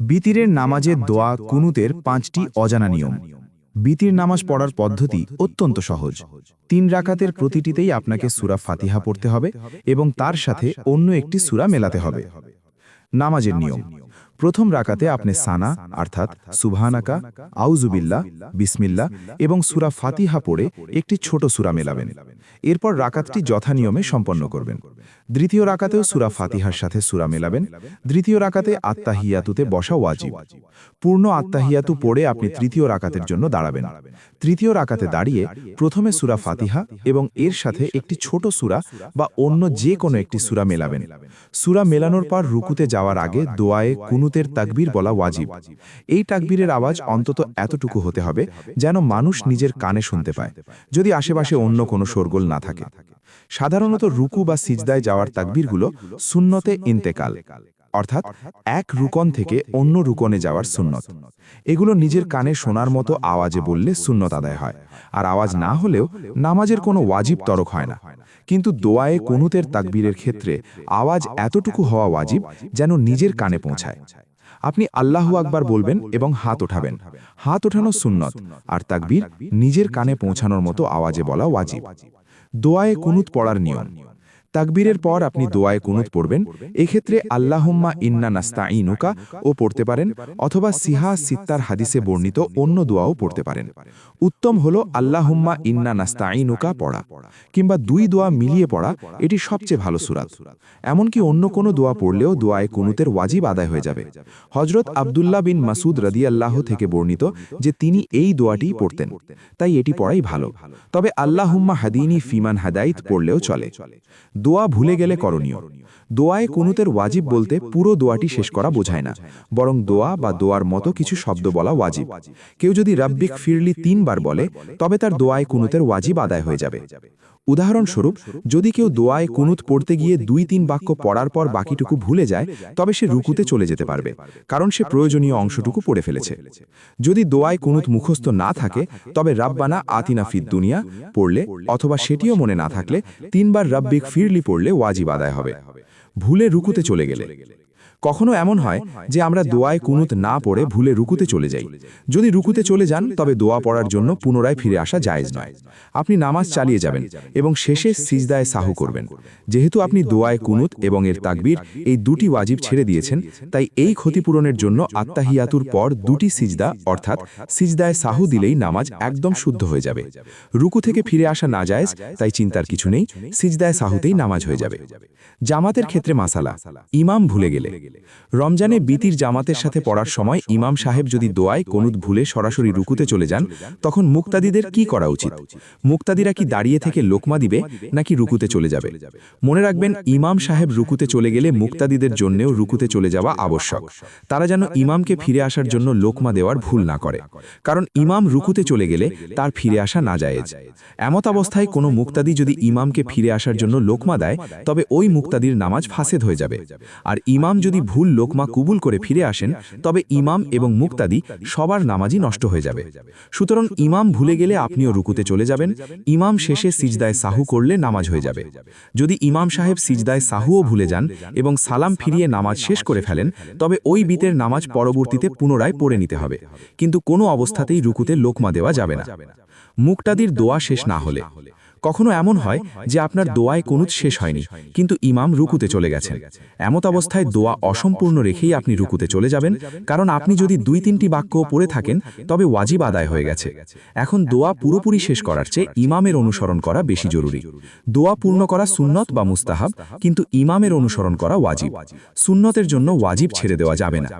বিতিরের নামাজের দোয়া কুনুতের ৫টি অজানা নিয়ম। বিতির নামাজ পড়ার পদ্ধতি অত্যন্ত সহজ। ৩ রাকাতের প্রতিটিতেই আপনাকে সূরা ফাতিহা পড়তে হবে এবং তার সাথে অন্য একটি সূরা মেলাতে হবে। নামাজের নিয়ম: প্রথম রাকাতে আপনি সানা অর্থাৎ সুবহানাকা, আউযুবিল্লাহ, বিসমিল্লাহ এবং সূরা ফাতিহা পড়ে একটি ছোট সূরা মেলাবেন। এরপর রাকাতটি যথানিয়মে সম্পন্ন করবেন। দ্বিতীয় রাকাতেও সূরা ফাতিহার সাথে সূরা মেলাবেন। তৃতীয় রাকাতে আত্তাহিয়াতুতে বসা ওয়াজিব। পূর্ণ আত্তাহিয়াতু পড়ে আপনি তৃতীয় রাকাতের জন্য দাঁড়াবেন। তৃতীয় রাকাতে দাঁড়িয়ে প্রথমে সূরা ফাতিহা এবং এর সাথে একটি ছোট সূরা বা অন্য যে কোনো একটি সূরা মেলাবেন। সূরা মেলানোর পর রুকুতে যাওয়ার আগে দোয়ায়ে কুনুতের তাকবীর বলা ওয়াজিব। এই তাকবীরের আওয়াজ অন্তত এতটুকু হতে হবে যেন মানুষ নিজের কানে শুনতে পায়, যদি আশেপাশে অন্য কোনো শোরগোল না থাকে। সাধারণত রুকু বা সিজদায় যাওয়ার তাকবীরগুলো সুন্নতে ইন্তেকাল, অর্থাৎ এক রুকন থেকে অন্য রুকনে যাওয়ার সুন্নত। এগুলো নিজের কানে শোনার মতো আওয়াজে বললে সুন্নত আদায় হয়, আর আওয়াজ না হলেও নামাজের কোনো ওয়াজিব তরক হয় না। কিন্তু দোয়ায়ে কুনুতের তাকবীরের ক্ষেত্রে আওয়াজ এতটুকু হওয়া ওয়াজিব যেন নিজের কানে পৌঁছায়। আপনি আল্লাহু আকবার বলবেন এবং হাত ওঠাবেন। হাত ওঠানো সুন্নত, আর তাকবীর নিজের কানে পৌঁছানোর মতো আওয়াজে বলা ওয়াজিব। দোয়ায়ে কুনুত পড়ার নিয়ম: তাকবীরের পর আপনি দোয়ায়ে কুনুত পড়বেন। এক্ষেত্রে আল্লাহুম্মা ইন্না নাস্তাঈনুকা ও পড়তে পারেন, অথবা সিহা সিত্তার হাদিসে বর্ণিত অন্য দোয়াও পড়তে পারেন। উত্তম হল আল্লাহুম্মা ইন্না নাস্তাঈনুকা পড়া, কিংবা দুই দোয়া মিলিয়ে পড়া, এটি সবচেয়ে ভালো সূরাত। এমনকি অন্য কোনো দোয়া পড়লেও দোয়ায়ে কুনুতের ওয়াজিব আদায় হয়ে যাবে। হযরত আব্দুল্লাহ বিন মাসউদ রাদিয়াল্লাহু থেকে বর্ণিত যে তিনি এই দোয়াটিই পড়তেন, তাই এটি পড়াই ভালো। তবে আল্লাহুম্মা হাদিনি ফিমান হাদাইত পড়লেও চলে। দোয়া ভুলে গেলে করণীয়: দোয়ায়ে কুনুতের ওয়াজিব বলতে পুরো দোয়াটি শেষ করা বোঝায় না, বরং দোয়া বা দোয়ার মতো কিছু শব্দ বলা ওয়াজিব। কেউ যদি রাব্বিক ফিরলি ৩ বার বলে, তবে তার দোয়ায়ে কুনুতের ওয়াজিব আদায় হয়ে যাবে। উদাহরণস্বরূপ, যদি কেউ দোয়ায়ে কুনুত পড়তে গিয়ে ২-৩ বাক্য পড়ার পর বাকিটুকু ভুলে যায়, তবে সে রুকুতে চলে যেতে পারবে, কারণ সে প্রয়োজনীয় অংশটুকু পড়ে ফেলেছে। যদি দোয়ায়ে কুনুত মুখস্থ না থাকে, তবে রাব্বানা আতিনা ফিদ দুনিয়া পড়লে, অথবা সেটিও মনে না থাকলে ৩ বার রাব্বিক ফিরলি পড়লে ওয়াজিব আদায় হবে। ভুলে রুকুতে চলে গেলে: কখনো এমন হয় যে আমরা দোয়ায়ে কুনুত না পড়ে ভুলে রুকুতে চলে যাই। যদি রুকুতে চলে যান, তবে দোয়া পড়ার জন্য পুনরায় ফিরে আসা জায়েজ নয়। আপনি নামাজ চালিয়ে যাবেন এবং শেষে সিজদায়ে সাহু করবেন। যেহেতু আপনি দোয়ায়ে কুনুত এবং এর তাকবীর এই দুটি ওয়াজিব ছেড়ে দিয়েছেন, তাই এই ক্ষতিপূরণের জন্য আত্তাহিয়াতুর পর দুটি সিজদা অর্থাৎ সিজদায়ে সাহু দিলেই নামাজ একদম শুদ্ধ হয়ে যাবে। রুকু থেকে ফিরে আসা না জায়েজ, তাই চিন্তার কিছু নেই, সিজদায়ে সাহুতেই নামাজ হয়ে যাবে। জামাতের ক্ষেত্রে মাসালা: ইমাম ভুলে গেলে। রমজানে বিতির জামাতের সাথে পড়ার সময় ইমাম সাহেব যদি দোয়ায়ে কুনুত ভুলে সরাসরি রুকুতে চলে যান, তখন মুক্তাদিদের কি করা উচিত? মুক্তাদিরা কি দাঁড়িয়ে থেকে লোকমা দিবে, নাকি রুকুতে চলে যাবে? মনে রাখবেন, ইমাম সাহেব রুকুতে চলে গেলে মুক্তাদিদের জন্যেও রুকুতে চলে যাওয়া আবশ্যক। তারা যেন ইমামকে ফিরে আসার জন্য লোকমা দেওয়ার ভুল না করে, কারণ ইমাম রুকুতে চলে গেলে তার ফিরে আসা না জায়েজ। এমত অবস্থায় কোনো মুক্তাদি যদি ইমামকে ফিরে আসার জন্য লোকমা দেয়, তবে ওই মুক্তাদির নামাজ ফাসেদ হয়ে যাবে। আর ইমাম যদি ভুল লোকমা কুবুল করে ফিরে আসেন, তবে ইমাম এবং মুক্তাদি সবার নামাজই নষ্ট হয়ে যাবে। সুতরাং ইমাম ভুলে গেলে আপনিও রুকুতে চলে যাবেন। ইমাম শেষে সিজদায়ে সাহু করলে নামাজ হয়ে যাবে। যদি ইমাম সাহেব সিজদায়ে সাহুও ভুলে যান এবং সালাম ফিরিয়ে নামাজ শেষ করে ফেলেন, তবে ওই বিতের নামাজ পরবর্তীতে পুনরায় পড়ে নিতে হবে, কিন্তু কোনো অবস্থাতেই রুকুতে লোকমা দেওয়া যাবে না। মুক্তাদির দোয়া শেষ না হলে: কখনো এমন হয় যে আপনার দোয়ায়ে কুনুত শেষ হয়নি, কিন্তু ইমাম রুকুতে চলে গেছেন। এমত অবস্থায় দোয়া অসম্পূর্ণ রেখেই আপনি রুকুতে চলে যাবেন, কারণ আপনি যদি ২-৩টি বাক্যও পড়ে থাকেন, তবে ওয়াজিব আদায় হয়ে গেছে। এখন দোয়া পুরোপুরি শেষ করার চেয়ে ইমামের অনুসরণ করা বেশি জরুরি। দোয়া পূর্ণ করা সুন্নত বা মুস্তাহাব, কিন্তু ইমামের অনুসরণ করা ওয়াজিব। সুন্নতের জন্য ওয়াজিব ছেড়ে দেওয়া যাবে না।